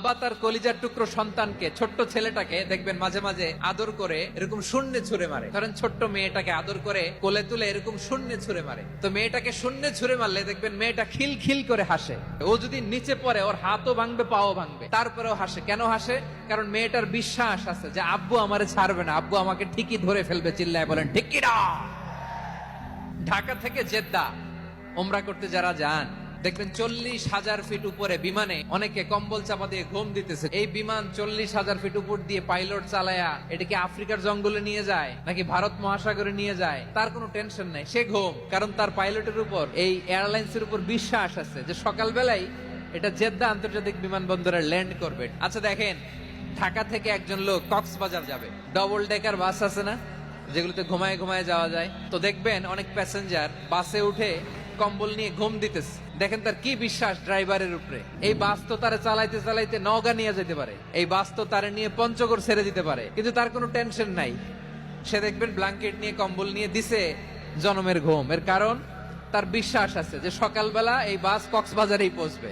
বাবা তার কলিজার টুকরো সন্তানকে, ছোট্ট ছেলেটাকে দেখবেন মাঝে মাঝে আদর করে এরকম শূন্যে ছুঁড়ে মারে। ধরেন ছোট্ট মেয়েটাকে আদর করে কোলে তুলে এরকম শূন্যে ছুঁড়ে মারে। তো মেয়েটাকে শূন্যে ছুঁড়ে মারলে দেখবেন মেয়েটা খিল খিল করে হাসে। ও যদি নিচে পড়ে ওর হাতও ভাঙবে, পাও ভাঙবে, তারপরেও হাসে। কেন হাসে? কারণ মেয়েটার বিশ্বাস আছে যে আব্বু আমারে ছাড়বে না, আব্বু আমাকে ঠিকই ধরে ফেলবে। চিল্লায় বলেন ঠিক কি না? ঢাকা থেকে জেদ্দা ওমরা করতে যারা যান দেখবেন 40,000 ফিট উপরে বিমানে অনেকে কম্বল চাপা দিয়ে ঘুম দিতেছে। এই বিমান 40,000 ফিট উপর দিয়ে পাইলট চালায়া এটাকে আফ্রিকার জঙ্গলে নিয়ে যায় নাকি ভারত মহাসাগরে নিয়ে যায় তার কোনো টেনশন নাই, সে ঘুম। কারণ তার পাইলটের উপর, এই এয়ারলাইন্সের উপর বিশ্বাস আছে যে সকালবেলায় এটা জেদ্দা আন্তর্জাতিক বিমানবন্দরে ল্যান্ড করবে। আচ্ছা দেখেন, ঢাকা থেকে একজন লোক কক্সবাজার যাবে, ডবল ডেকার বাস আছে না যেগুলোতে ঘুমায় ঘুমায় যাওয়া যায়, তো দেখবেন অনেক প্যাসেঞ্জার বাসে উঠে কম্বল নিয়ে ঘুম দিতেছে। দেখেন তার কি বিশ্বাস ড্রাইভারের উপরে। এই বাস তো তারা চালাইতে চালাইতে নওগাঁ নিয়ে যেতে পারে, এই বাস তো তারা নিয়ে পঞ্চগড় ছেড়ে দিতে পারে, কিন্তু তার কোনো টেনশন নাই। সে দেখবেন ব্ল্যাঙ্কেট নিয়ে কম্বল নিয়ে দিছে জনমের ঘুম। এর কারণ তার বিশ্বাস আছে যে সকালবেলা এই বাস কক্সবাজারেই পৌঁছবে।